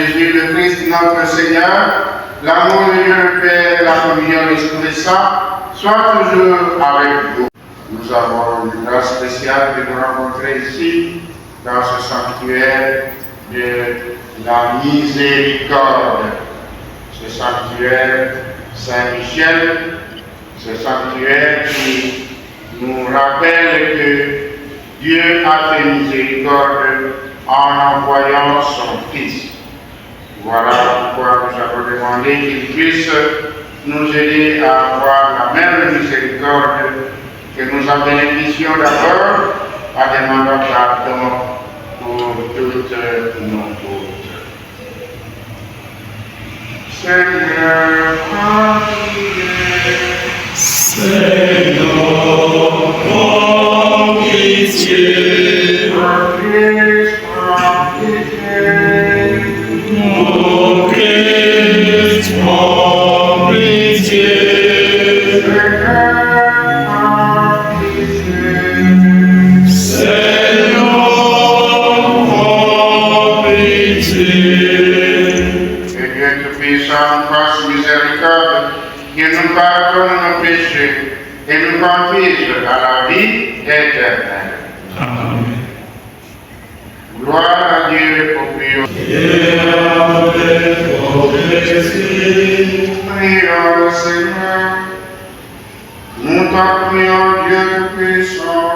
Jésus, le Christ notre Seigneur, l'amour de Dieu le Père et la communion de l'Esprit Saint soient toujours avec vous. Nous avons une grâce spéciale de nous rencontrer ici, dans ce sanctuaire de la miséricorde, ce sanctuaire Saint-Michel, ce sanctuaire qui nous rappelle que Dieu a fait miséricorde en envoyant son Fils. Voilà pourquoi nous avons demandé qu'il puisse nous aider à avoir la même miséricorde que nous en bénéficions d'abord en demandant pardon pour toutes nos fautes. Seigneur, prends Seigneur, prends pitié. Mon Christ, prends pitié. Seigneur, prends pitié. Que Dieu Tout-Puissant nous fasse miséricorde, qu'il nous pardonne nos péchés et nous conduise à la vie éternelle. Amen. Gloire à Dieu au plus haut. Et avec votre esprit, Prions le Seigneur. Nous t'en prions, Dieu Tout-Puissant,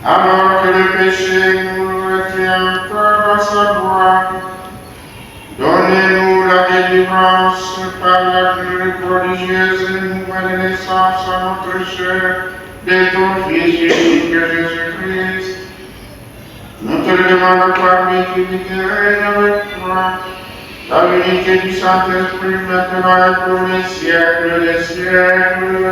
alors que le péché nous retient encore à sa voie. Donnez-nous la délivrance par la grâce prodigieuse et nouvelle naissance à notre chair de ton Fils unique Jésus-Christ. Nous te le demandons par lui qui vit et règne avec toi, dans l'unité du Saint-Esprit, maintenant et pour les siècles des siècles.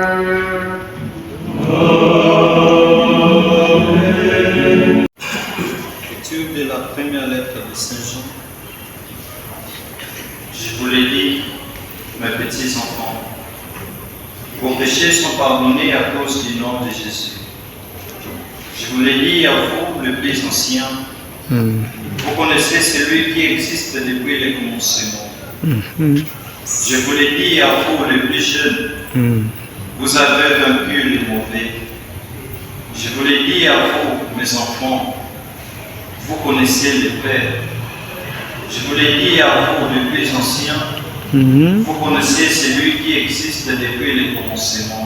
Lecture de la première lettre de Saint Jean. Je vous l'ai dit, mes petits enfants, vos péchés sont pardonnés à cause du nom de Jésus. Je vous l'ai dit à vous, le plus ancien, vous connaissez celui qui existe depuis le commencement. Je vous l'ai dit à vous, le plus jeune, vous avez vaincu le mauvais. Je vous l'ai dit à vous, mes enfants, vous connaissez le Père. Je vous l'ai dit à vous, le plus ancien, vous connaissez celui qui existe depuis le commencement.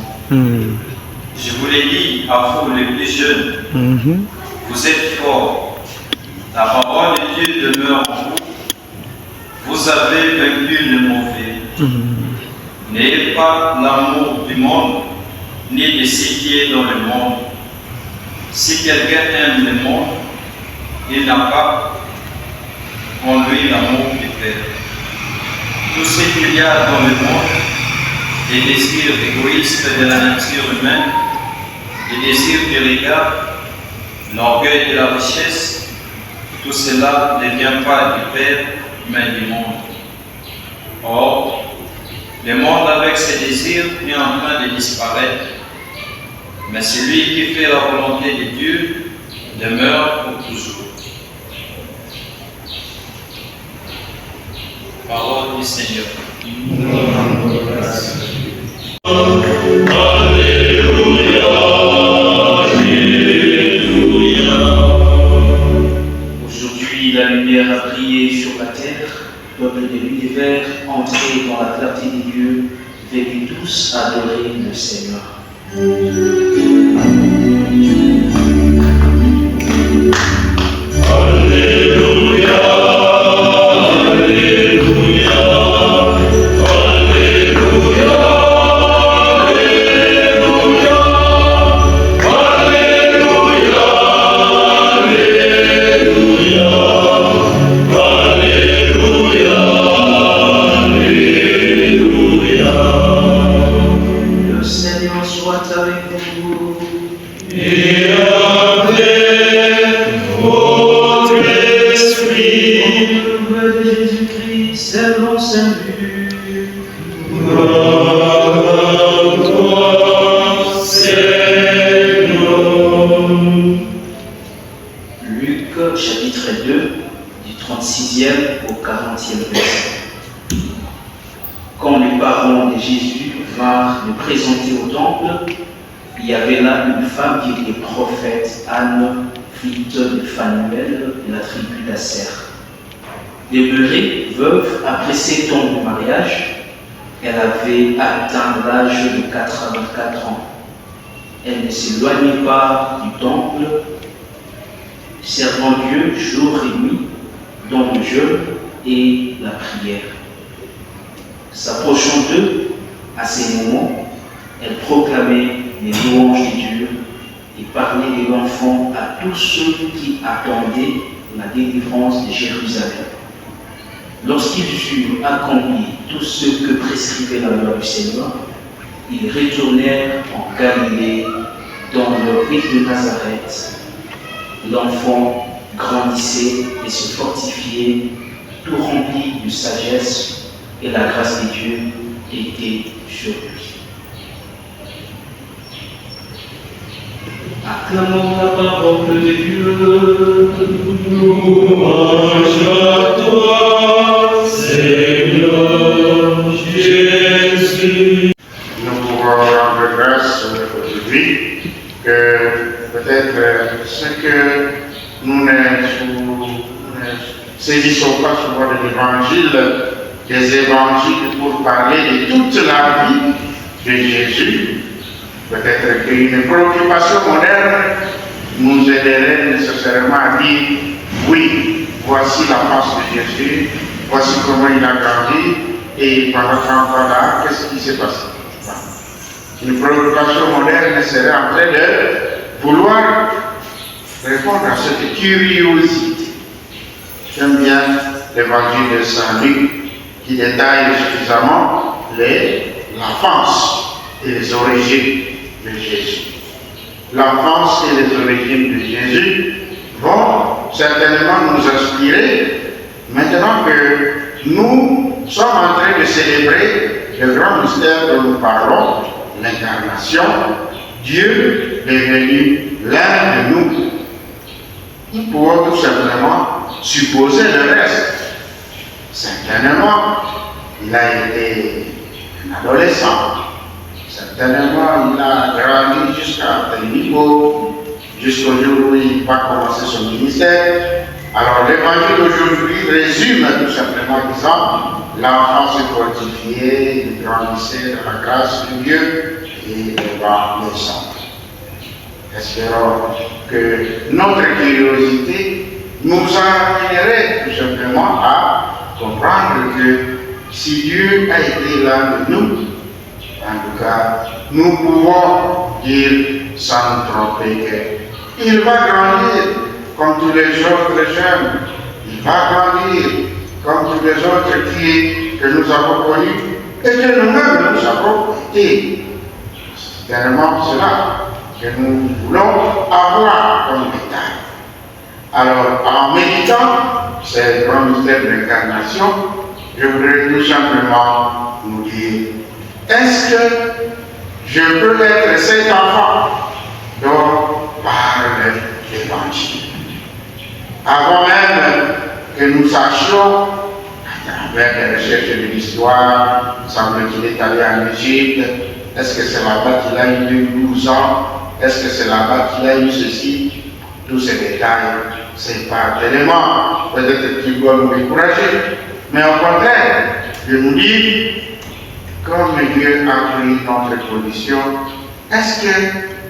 Je vous l'ai dit à vous, les plus jeunes, vous êtes forts. La parole de Dieu demeure en vous. Vous avez vaincu le mauvais. N'ayez pas l'amour du monde, ni de ce qui est dans le monde. Si quelqu'un aime le monde, il n'a pas en lui l'amour du Père. Tout ce qu'il y a dans le monde, les désirs égoïstes de la nature humaine, les désirs du regard, l'orgueil de la richesse, tout cela ne vient pas du Père, mais du monde. Or, le monde avec ses désirs est en train de disparaître, mais celui qui fait la volonté de Dieu demeure pour toujours. Parole du Seigneur. Aujourd'hui, la lumière a brillé sur la terre, peuple de l'univers, entré dans la clarté des dieux, venus tous adorer le Seigneur. Le Seigneur soit avec vous. et avec votre esprit. Au nom de Jésus-Christ, selon Saint Luc. Gloire à toi, Seigneur. Luc chapitre 2, du 36e au 30e verset. Quand les parents de Jésus vinrent le présenter au temple, il y avait là une femme qui était prophète, Anne, fille de Phanuel, de la tribu d'Asser. Demeurée veuve après 7 ans de mariage, elle avait atteint l'âge de 84 ans. Elle ne s'éloignait pas du temple, servant Dieu jour et nuit dans le jeûne et la prière. S'approchant d'eux, à ces moments, elle proclamait les louanges de Dieu et parlait de l'enfant à tous ceux qui attendaient la délivrance de Jérusalem. Lorsqu'ils eurent accompli tout ce que prescrivait la loi du Seigneur, ils retournèrent en Galilée, dans leur ville de Nazareth. L'enfant grandissait et se fortifiait, tout rempli de sagesse, et la grâce de Dieu était sur lui. Acclamons la parole de Dieu. Louange à toi, Seigneur Jésus. Nous pouvons rendre grâce aujourd'hui que peut-être ce que nous ne saisissons pas souvent de l'évangile, des évangiles pour parler de toute la vie de Jésus, peut-être qu'une préoccupation moderne nous aiderait nécessairement à dire oui, voici la face de Jésus, voici comment il a grandi, et pendant 30 ans là, qu'est-ce qui s'est passé? Une préoccupation moderne serait en train de vouloir répondre à cette curiosité. J'aime bien l'évangile de Saint Luc qui détaille suffisamment l'enfance et les origines de Jésus. L'enfance et les origines de Jésus vont certainement nous inspirer maintenant que nous sommes en train de célébrer le grand mystère dont nous parlons, l'incarnation. Dieu est devenu l'un de nous. Nous pouvons tout simplement supposer le reste. Certainement, il a été un adolescent. Certainement, il a grandi jusqu'à tel niveau, jusqu'au jour où il va commencer son ministère. Alors, l'évangile d'aujourd'hui résume tout simplement en disant l'enfant s'est fortifié, il grandissait dans la grâce de Dieu et il va naissant. Espérons que notre curiosité nous amènerait tout simplement à comprendre que si Dieu a été l'un de nous, en tout cas, nous pouvons dire sans nous tromper qu'il va grandir comme tous les autres jeunes. Il va grandir comme tous les autres que nous avons connus et que nous-mêmes nous avons été. C'est tellement cela que nous voulons avoir comme détail. Alors, en méditant ces grands mystères de l'incarnation, je voudrais tout simplement nous dire, est-ce que je peux être cet enfant dont parle l'Évangile? Avant même que nous sachions, à travers les recherches de l'histoire, il semble qu'il est allé en Égypte, est-ce que c'est là-bas qu'il a eu 12 ans? Est-ce que c'est là-bas qu'il a eu ceci? Tous ces détails, c'est pas tellement, peut-être qu'il doit nous décourager, mais au contraire, je nous dis, comme Dieu a pris notre position, est-ce que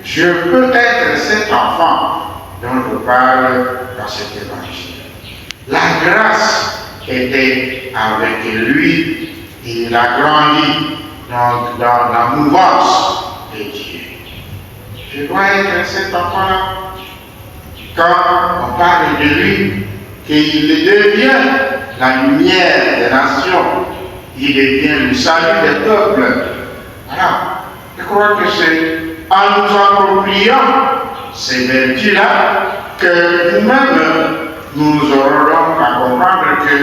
je peux être cet enfant dont je parle dans cet évangile? La grâce était avec lui, et il a grandi dans la mouvance de Dieu. Je dois être cet enfant-là. Quand on parle de lui, qu'il devient la lumière des nations, il devient le salut des peuples. Voilà. Je crois que c'est en nous appropriant ces vertus-là que nous-mêmes, nous aurons à comprendre que,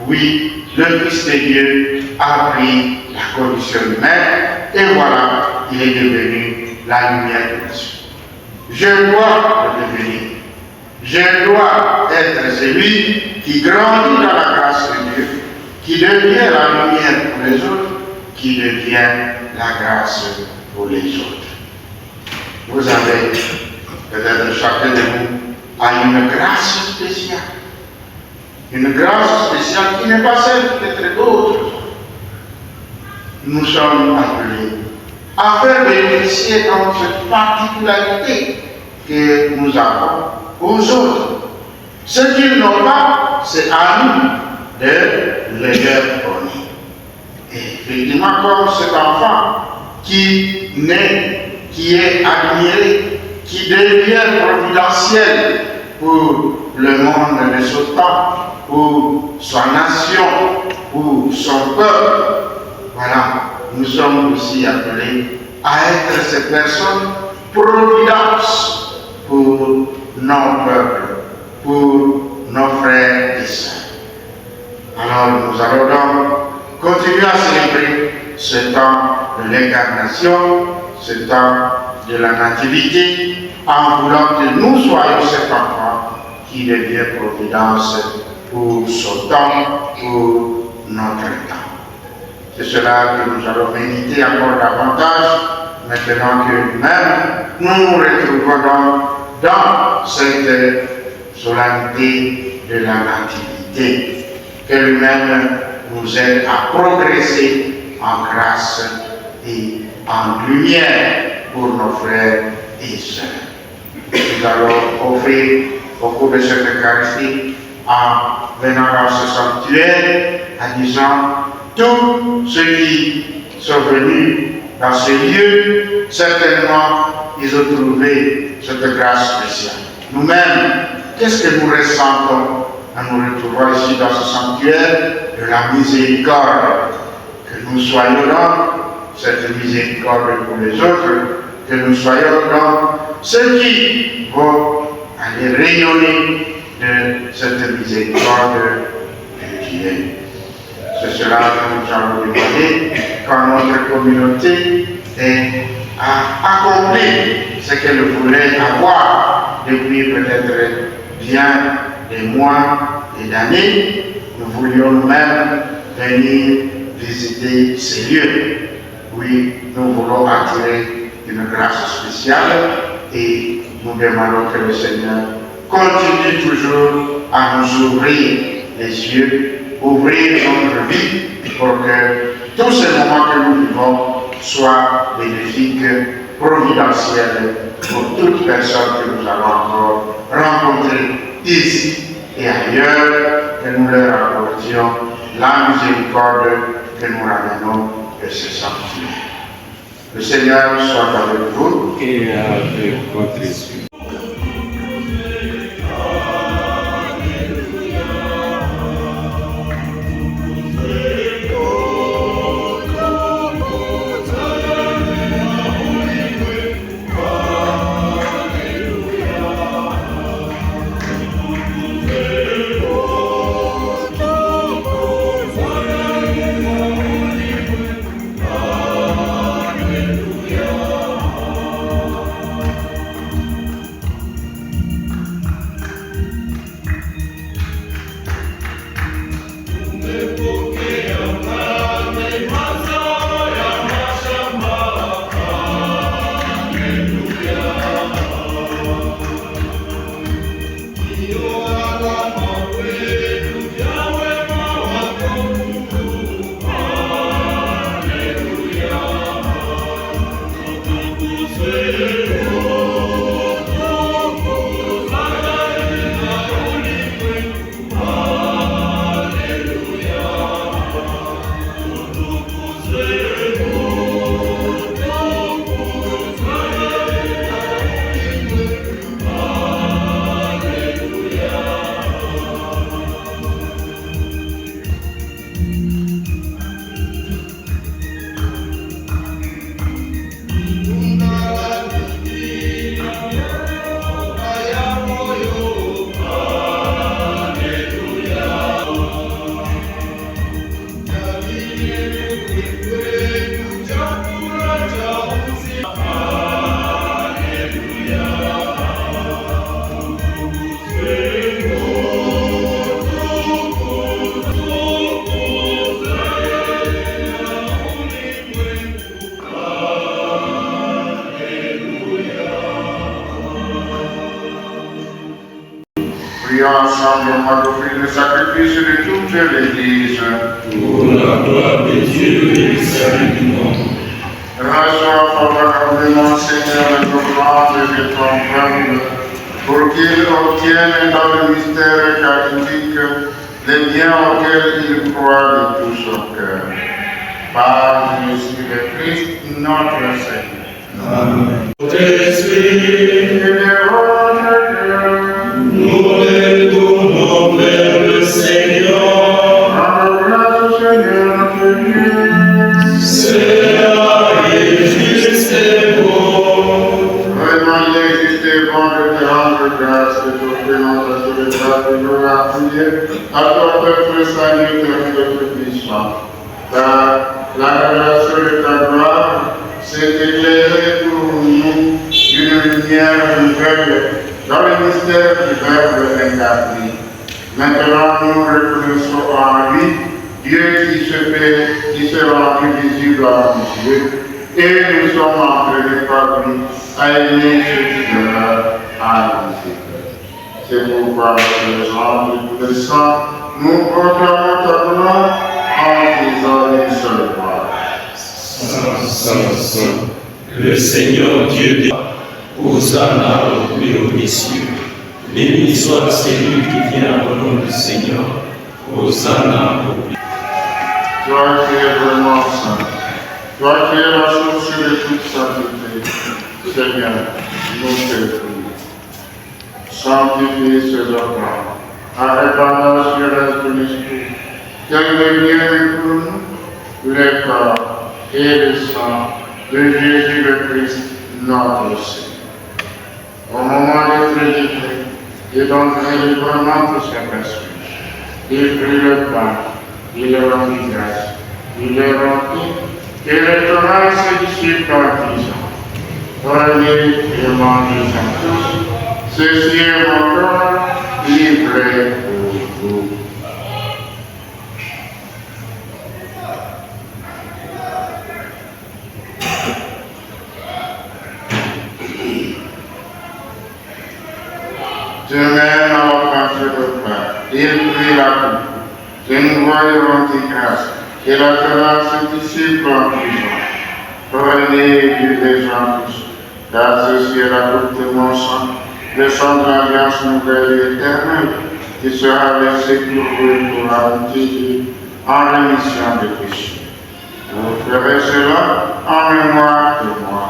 oui, le Fils de Dieu a pris la condition humaine et voilà, il est devenu la lumière des nations. Je dois le devenir. Je dois être celui qui grandit dans la grâce de Dieu qui devient la lumière pour les autres, qui devient la grâce pour les autres. Vous avez, peut-être chacun de vous, a une grâce spéciale. Une grâce spéciale qui n'est pas celle peut-être d'autres. Nous sommes appelés à faire bénéficier dans cette particularité que nous avons aux autres. Ce qu'ils n'ont pas, c'est à nous de les leur donner. Et effectivement, comme cet enfant qui naît, qui est admiré, qui devient providentiel pour le monde de ce temps, pour sa nation, pour son peuple, voilà, nous sommes aussi appelés à être ces personnes providence pour nos peuples, pour nos frères et sœurs. Alors nous allons donc continuer à célébrer ce temps de l'incarnation, ce temps de la nativité, en voulant que nous soyons cet enfant qui devient providence pour ce temps, pour notre temps. C'est cela que nous allons méditer encore davantage, maintenant que nous-mêmes, nous nous retrouvons donc dans cette solennité de la nativité, qu'elle-même nous aide à progresser en grâce et en lumière pour nos frères et sœurs. Nous allons offrir au cours de cette Eucharistie, en venant dans ce sanctuaire, en disant tous ceux qui sont venus dans ce lieu, certainement, ils ont trouvé cette grâce spéciale. Nous-mêmes, qu'est-ce que nous ressentons en nous retrouvant ici dans ce sanctuaire de la miséricorde? Que nous soyons donc cette miséricorde pour les autres, que nous soyons donc ceux qui vont aller rayonner de cette miséricorde de Dieu. C'est cela que nous allons demander quand notre communauté a accompli ce qu'elle voulait avoir depuis peut-être bien des mois et d'années. Nous voulions nous-mêmes venir visiter ces lieux. Oui, nous voulons attirer une grâce spéciale et nous demandons que le Seigneur continue toujours à nous ouvrir les yeux, ouvrir notre vie pour que tous ces moments que nous vivons soient bénéfiques, providentiels pour toute personne que nous allons encore rencontrer ici et ailleurs, que nous leur apportions la miséricorde que nous ramenons de ce sanctuaire. Le Seigneur soit avec vous et avec votre esprit. prions ensemble au mois d'offrir le sacrifice de toute l'Église. Pour la gloire de Dieu et le salut du monde. Reçois favorablement, Seigneur, notre offrande et ton peuple, pour qu'il obtienne dans le mystère catholique les biens auxquels il croit de tout son cœur. Par Jésus le Christ, notre Seigneur. Amen. Esprit de votre Dieu, Nous les tournons vers le Seigneur. rends grâce au Seigneur notre Dieu. C'est juste et bon. Vraiment, il est juste et bon de te rendre grâce et d'offrir notre célébration de gloire à Dieu, à ton peuple salutaire de puissant. Car la révélation de ta gloire s'est éclairée pour nous d'une lumière nouvelle dans le mystère du Verbe incarné. Maintenant, nous reconnaissons en lui Dieu qui s'est rendu visible à nos yeux, et nous sommes entraînés par lui à aimer ceux qui demeurent à nous. C'est pourquoi, les anges et tous les saints, nous proclamons ta gloire en disant une seule voix. Saint, Saint, Saint, le Seigneur Dieu des Hosanna au plus haut des cieux. Béni soit celui qui vient au nom du Seigneur. Hosanna au plus haut. Toi qui es vraiment saint, toi qui es la source de toute sainteté, Seigneur, nous te prions. Sanctifie ces enfants, en répandant sur le l'Esprit, qu'elle devienne pour nous les corps et le sang de Jésus le Christ, notre Seigneur. Au moment de Trinité et d'entrer librement pour sa passion, il prit le pain, il leur rendit grâce, il les remplit, et les donna à ses disciples en disant, prenez et mangez-en tous, ceci est mon corps livré pour vous. De même, à la fin du repas, il prit la coupe, de nouveau il rendit grâce, et la donna à ses disciples en disant, prenez et buvez-en tous, car ceci est la coupe de mon sang, le sang de l'alliance nouvelle et éternelle, qui sera versé pour vous et pour la multitude en rémission des péchés. Vous ferez cela en mémoire de moi.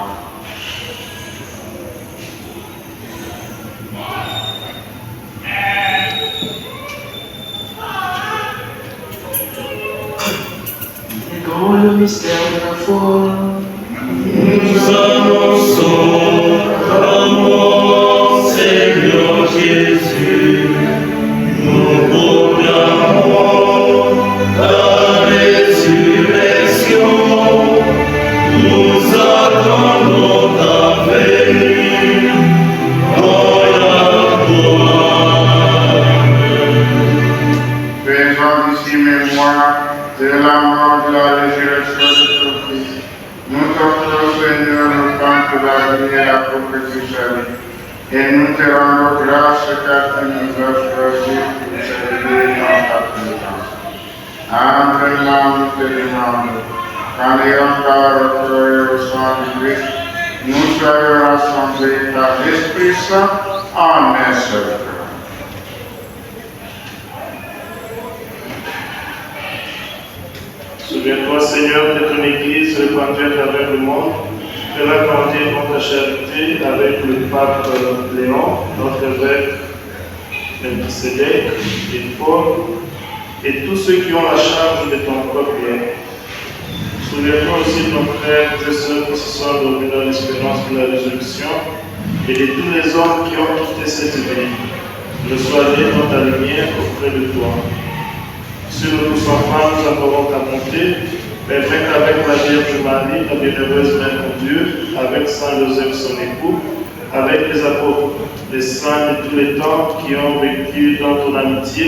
Dans le mystère de la foi, Nous annonçons ta mort, Seigneur Jésus. Nous proclamons ta résurrection. Nous attendons ta venue dans la gloire. Faisons ici mémoire de la mort, de la résurrection de ton Fils. Nous t'offrons, Seigneur, le pain de la vie et la prophétie du salut. Et nous te rendons grâce car tu nous as choisis pour servir dans ta présence. Entre-là, nous te demandons, qu'en ayant par le au sang du Christ, nous soyons rassemblés par l'Esprit Saint en un seul cœur. Souviens-toi, Seigneur, de ton Église répandue à travers le monde, de la grandir dans ta charité avec le pape Léon, notre évêque Melchisedec et Paul, et tous ceux qui ont la charge de ton peuple. Souviens-toi aussi de nos frères et sœurs qui se sont dormis dans l'espérance de la résurrection, et de tous les hommes qui ont quitté cette vie. Reçois-les dans ta lumière auprès de toi. Sur nous tous enfants, nous avons ta bonté, permets qu'avec la Vierge Marie, la bienheureuse Mère de Dieu, avec Saint Joseph son époux, avec les apôtres, les saints de tous les temps qui ont vécu dans ton amitié,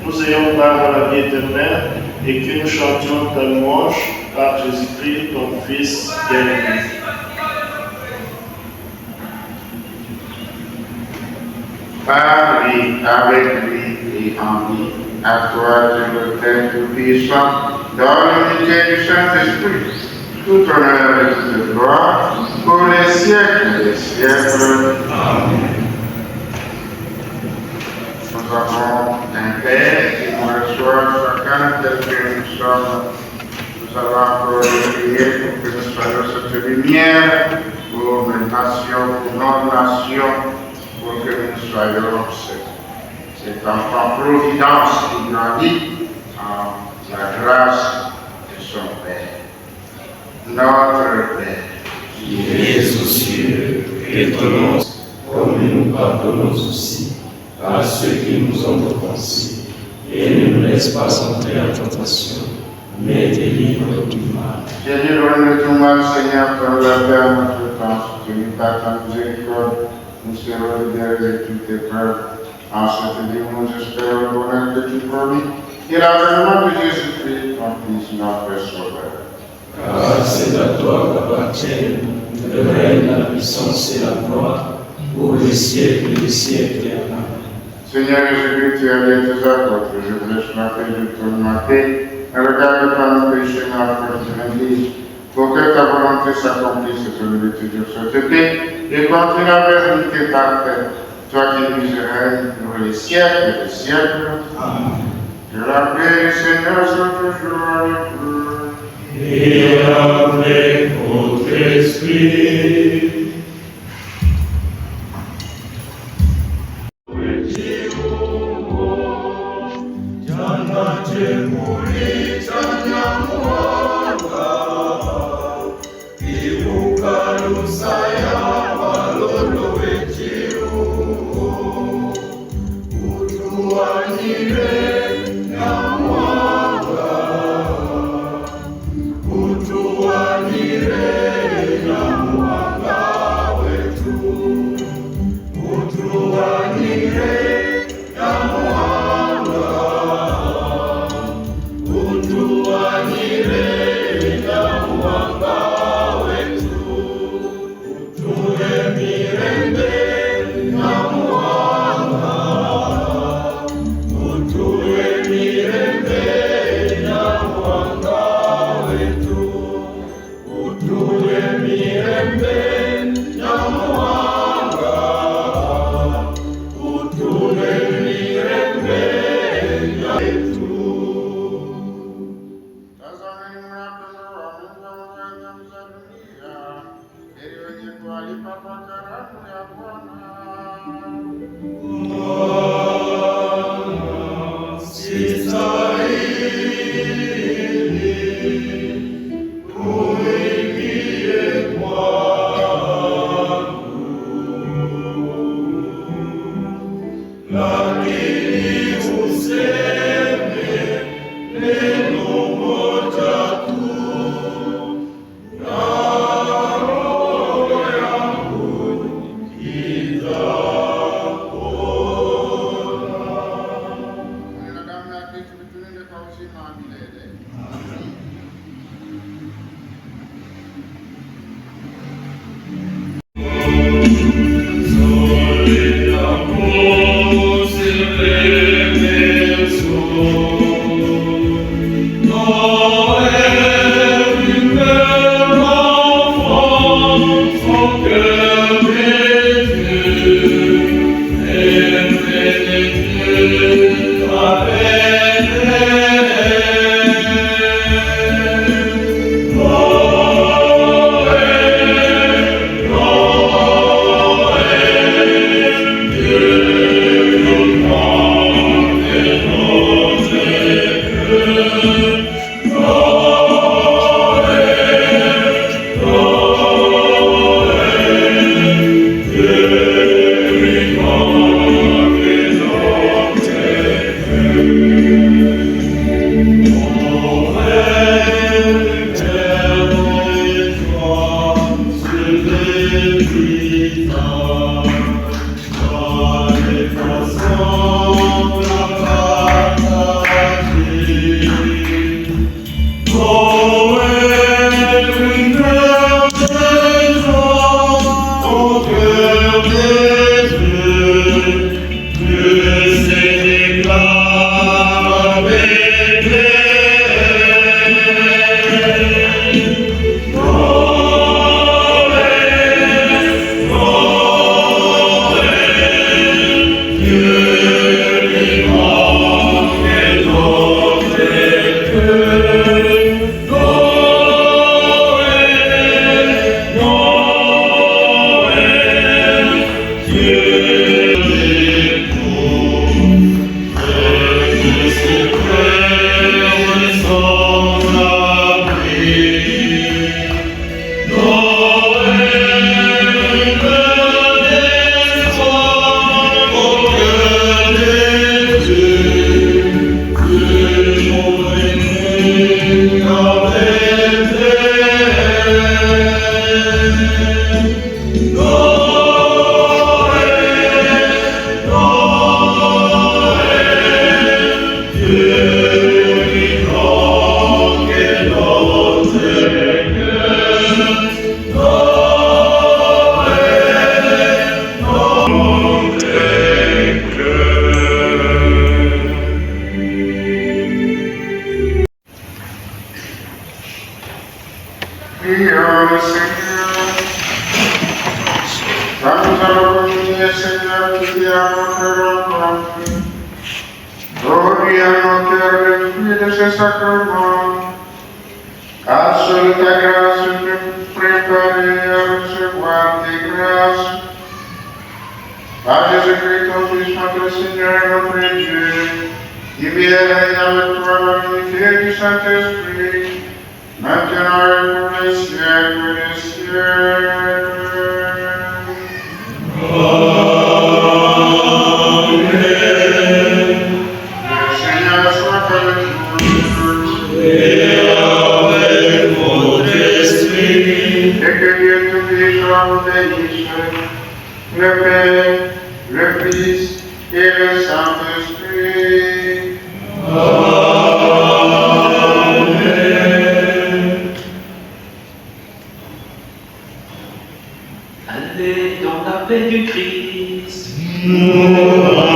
nous ayons part à la vie éternelle et que nous chantions ta louange par Jésus-Christ, ton Fils bien-aimé. Par lui, avec lui et en lui. À toi, Dieu le Père Tout-Puissant, dans l'unité du Saint-Esprit, tout honneur et toute gloire pour les siècles des siècles. Amen. Nous avons un Père qui nous reçoit chacun tel que nous sommes. Nous allons encore prier pour que nous soyons cette lumière pour nos nations, pour nos nations, pour que nous soyons cet enfant providence qui grandit en la grâce de son Père. Notre Père, Qui es aux cieux, que ton nom, comme nous pardonnons aussi à ceux qui nous ont offensés, et ne nous laisse pas entrer en tentation, mais délivre du mal. Seigneur, donne tout mal, Seigneur, par la paix à notre temps, soutenu par ta miséricorde, nous serons libérés de toutes épreuves. En cette vie, nous espérons le bonheur que tu promis, et l'avènement de Jésus-Christ, ton Fils, notre Sauveur. Car c'est à toi qu'appartiennent le règne, la puissance et la gloire, pour les siècles des siècles. Amen. Seigneur Jésus, tu as dit tes apôtres, je prêche la paix, je tourne ma paix, ne regarde pas nos péchés, mais la force de l'Église, pour que ta volonté s'accomplisse sur nous toujours cette paix, et continue la vérité parfaite, toi qui nous règnes pour les siècles des siècles. Amen. Que la paix du Seigneur soit toujours avec vous. Et avec votre esprit. Yes. Prions le Seigneur. Quand nous allons prier, Seigneur, qui à notre rencontre, produis à nos cœurs le fruit de ce sacrement, car seule ta grâce peut préparer à recevoir tes grâces. Par Jésus-Christ, ton Fils, notre Seigneur et notre Dieu, qui vient avec toi dans l'unité du Saint-Esprit, maintenant et pour les siècles des siècles. Le Seigneur soit avec vous. Et avec votre esprit. Et que Dieu Tout-Puissant vous bénisse, le Père, le Fils et le Saint-Esprit. Allez dans la paix du Christ. Amen.